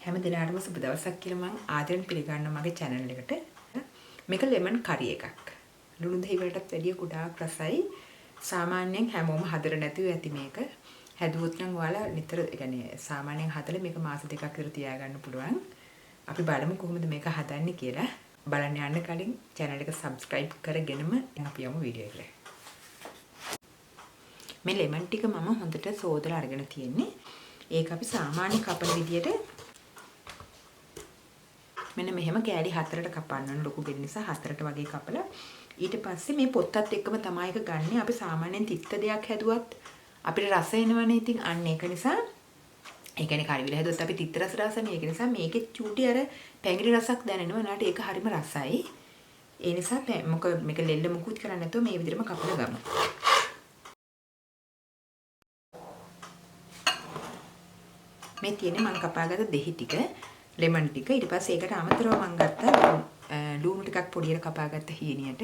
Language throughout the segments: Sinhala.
හැම දිනකටම සුබ දවසක් කියලා මම ආදරෙන් පිළිගන්නවා මගේ channel එකට. මේක lemon curry එකක්. ලුණු දහි වලටත් වැඩිය ගොඩාක් රසයි. සාමාන්‍යයෙන් හැමෝම හදලා නැතුව ඇති මේක. හැදුවොත් නම් ඔයාලා නිතර يعني සාමාන්‍යයෙන් හදලා මේක මාස දෙකක් විතර තියාගන්න පුළුවන්. අපි බලමු කොහොමද මේක හදන්නේ කියලා. බලන්න යන්න කලින් channel එක subscribe කරගෙනම අපි යමු වීඩියෝ එකට. මේ lemon ටික මම හොඳට සෝදලා අරගෙන තියෙන්නේ. ඒක අපි සාමාන්‍ය කපන විදියට මෙන්න මෙහෙම කෑලි 4ට කපන්න ඕන ලොකු ගෙඩි නිසා 4ට වගේ කපලා ඊට පස්සේ මේ පොත්තත් එක්කම තමයි එක ගන්නෙ. අපි සාමාන්‍යයෙන් තිත්ත දෙයක් හැදුවත් අපිට රස එනවනේ. ඉතින් අන්න ඒක නිසා ඒ කියන්නේ කරිවිල හැදුවත් අපි තිත්ත රසනේ. ඒක නිසා මේකේ චූටි අර පැංගිරි රසක් දැනෙනවා. නාට ඒක හරිම රසයි. ඒ නිසා මොකද මේක ලෙල්ල මුකුත් කරන්නේ නැතුව මේ විදිහටම කපලා ගමු. මේ තියෙන්නේ මම කපාගත්ත දෙහි ටික ලෙමන් ටික ඊට පස්සේ ඒකට අමතරව මම ගත්තා ලුණු ටිකක් පොඩියට කපාගත්ත හීනියට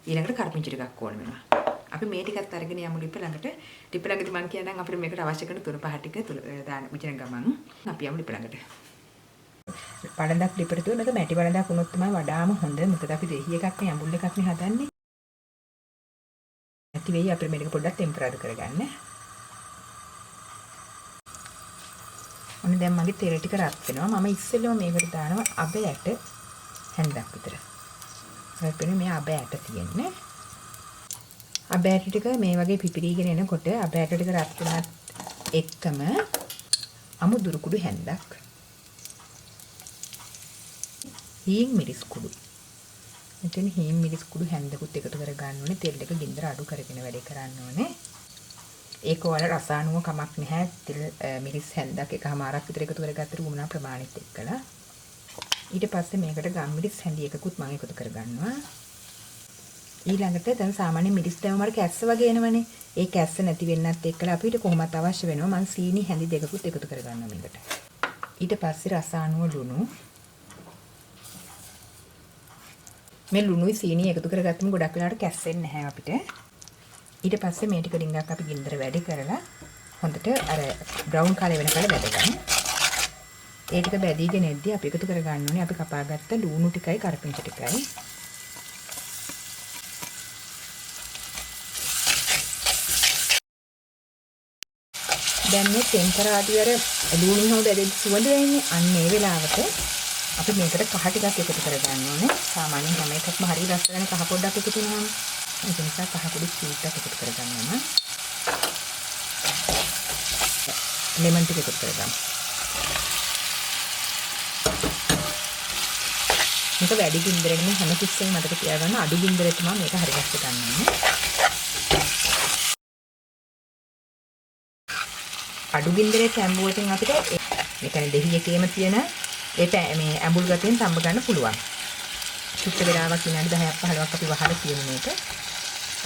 ඊළඟට කරපිංචි ටිකක් ඕන වෙනවා. අපි මේ ටිකත් අරගෙන යමු ලිප ළඟට. ලිප ළඟදී මම කියනනම් අපිට මේකට අවශ්‍ය කරන තුන පහ ටික දාන්න විචන ගමන් අපි යමු ලිප ළඟට. පළඳක් ලිපට තුන මේක මැටි පළඳක් වුණොත් තමයි වඩාම හොඳ. මොකද අපි දෙහි එකක් නේ අඹුල් එකක් නේ හදන්නේ. නැති වෙයි අපිට මේක පොඩ්ඩක් ටෙම්පරරි කරගන්න. ඔන්න දැන් මගේ තෙල ටික රත් වෙනවා. මම ඉස්සෙල්ලම මේකට දානවා අබ යට හැන්දක් විතර. ඒකනේ මේ අබ යට තියෙන්නේ. අබ යට ටික මේ වගේ පිපිරීගෙන එනකොට අබ යට ටික රත් වෙනත් එක්කම අමු දුරු කුඩු හැන්දක්. හීන් මිරිස් කුඩු. මෙතන හීන් මිරිස් කුඩු හැන්දකුත් එකතු කර ගන්න ඕනේ. තෙල් එක ගින්දර අඩු කරගෙන වැඩේ කරන්න ඕනේ. ඒක වල රස අනුව කමක් නැහැ. තෙල් මිරිස් හැන්දක් එකමාරක් විතර එකතු කරගත්තට උමනා ප්‍රමාණෙත් එක්කලා. ඊට පස්සේ මේකට ගම් මිරිස් හැඳි එකකුත් මම එකතු කරගන්නවා. ඊළඟට දැන් සාමාන්‍ය මිරිස් දැම්මම කැස්ස වගේ එනවනේ. ඒ කැස්ස නැති වෙන්නත් එක්කලා අපිට කොහොමත් අවශ්‍ය වෙනවා. මම සීනි හැඳි දෙකකුත් එකතු කරගන්නවා මේකට. ඊට පස්සේ රස අනුව ලුණු. මේ ලුණුයි සීනි එකතු කරගත්තම ගොඩක් වෙලාවට කැස්සෙන්නේ නැහැ අපිට. ඊට පස්සේ මේ ටික ඩිංගක් අපි ගින්දර වැඩි කරලා හොඳට අර බ්‍රවුන් කලර් වෙනකල් බැදගන්න. ඒ ටික බැදීගෙන එද්දී අපි එකතු කරගන්න ඕනේ අපි කපාගත්ත ලුණු ටිකයි කරපිංච ටිකයි. දැන් මේ ටෙම්පරාදි අර ලුණු හොඳ බැදෙද්දි සුවඳ වෙන්නේ. අන්න ඒ වෙලාවට අපි මේකට කහ ටිකක් එකතු කරගන්න ඕනේ. සාමාන්‍යයෙන් හැම එකක්ම හරිය රස වෙන කහ පොඩ්ඩක් එකතු වෙනවා. ඒක නිසා කහ කුඩු ස්පීඩ් එකක් එකතු කරගන්නවා. ලෙමන් ටික එකතු කරගන්න. මේක වැඩි ගින්දරකින් හැම තිස්සෙම මතක තියාගන්න අඩු ගින්දරේ තමයි මේක හරි ගස්ස ගන්න ඕනේ. අඩු ගින්දරේ තැඹුවකින් අපිට මේ කියන්නේ දෙහි එකේම තියෙන මේ ඇඹුල් ගතියෙන් තඹ ගන්න පුළුවන්. සුත්ත වෙලාවක් විනාඩි 10ක් 15ක් අපි වහලා තියෙන මේක.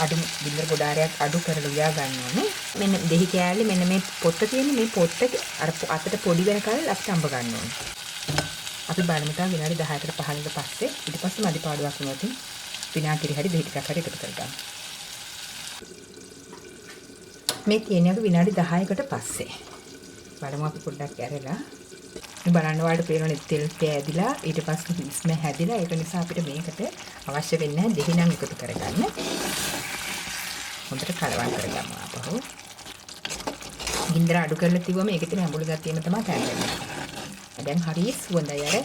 අඩු බින්දර ගොඩාරයක් අඩු කරලා උයා ගන්න ඕනේ. මෙන්න දෙහි කෑල්ලේ මෙන්න මේ පොත්ත තියෙන මේ පොත්ත අර අතට පොඩි වෙනකල් අපි තඹ ගන්න ඕනේ. අපි බලමු තා විනාඩි 10කට 15කට පස්සේ ඊට පස්සේ මදි පාඩුවක් වුණොත් විනාඩි හරි දෙහි ටිකක් හරි එකතු කරගන්න. මේ තියෙන්නේ අපි විනාඩි 10කට පස්සේ. බලමු අපි පොඩ්ඩක් ඇරලා මේ බලන්න ඔයාලට පේනවනේ තෙල් පෑදිලා ඊට පස්සේ ඉස්ම හැදිලා ඒක නිසා අපිට මේකට අවශ්‍ය වෙන්නේ නැහැ දෙහි නම් එකතු කරගන්න. හොඳට කලවම් කරගමු අපහු. ගින්දර අඩු කරලා තිබුවම ඒකේ තියෙන අඹුල ගතියම තමයි තැන්වෙන්නේ. දැන් හරිය සුවඳයි අර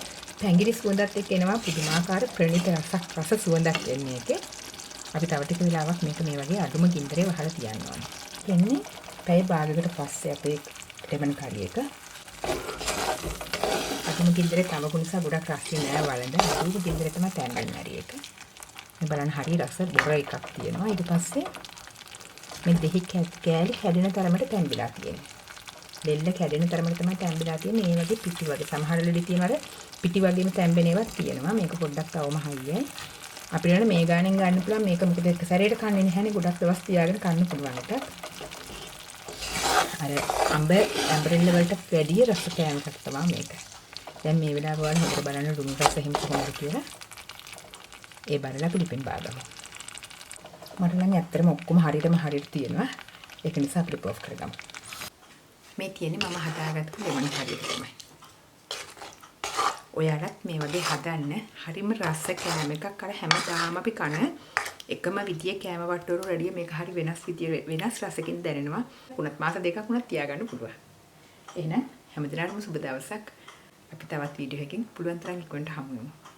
පැංගිරි සුවඳත් එක්ක එනවා පුදුමාකාර ප්‍රණීත රස සුවඳක් එන්නේ ඒකේ. අපි තව ටික වෙලාවක් මේක මේ වගේ අඩුම ගින්දරේ වහලා තියන්න ඕනේ. එන්නේ පැය භාගයකට පස්සේ අපේ ලෙමන් කරි එක. අඩුම ගින්දරේ තවකු නිසා ගොඩක් රස්නේ නෑ වළඳ. අඩුම ගින්දරේ තමයි තැන්වෙන්නේ හරි එක. මේ බලන්න හරිය රස බොර එකක් තියෙනවා. ඊට පස්සේ මේ දෙහි කෑලි කැඩෙන තරමට තැම්බිලා තියෙනවා. දෙල්ල කැඩෙන තරමට තමයි තැම්බිලා තියෙන්නේ. මේ වගේ පිටි වගේ සමහර ලෙඩි තියෙනවා පිටි වගේම තැම්බෙන ඒවාත් තියෙනවා. මේක පොඩ්ඩක් තවම හයියයි. අපිට නේද මේ ගානෙන් ගන්න පුළුවන්. මේක මොකද එක සැරේට කන්නේ නැහැනේ. ගොඩක් දවස් තියාගෙන කන්න පුළුවන් එක. අර ඇම්බරෙල්ල වලට වැඩි රස කෑම එකක් තමයි මේක. දැන් මේ වෙලාව වල හොඳට බලන්න ලුණු රස එහෙම කොහොමද කියලා. ඒ බලලා පිළිපෙන් බාගමු. මට නම් ඇත්තටම ඔක්කොම හරියට තියෙනවා. ඒක නිසා අපි ප්‍රොෆ් කරගමු. මේ තියෙන්නේ මම හදාගත්ත ලෙමන් කරි එක තමයි. ඔයාලත් මේ වගේ හදන්න. හරිම රස කෑම එකක්. අර හැමදාම අපි කන එකම විදිය කෑම වට්ටෝරු රෙඩිය මේක හරි වෙනස් විදිය වෙනස් රසකින් දැනෙනවා. උනත් මාස දෙකක් උනත් තියාගන්න පුළුවන්. එහෙනම් හැමදෙනාටම සුබ දවසක්. අපි තවත් වීඩියෝ එකකින් පුළුවන් තරම් ඉක්මනට හමු වෙමු.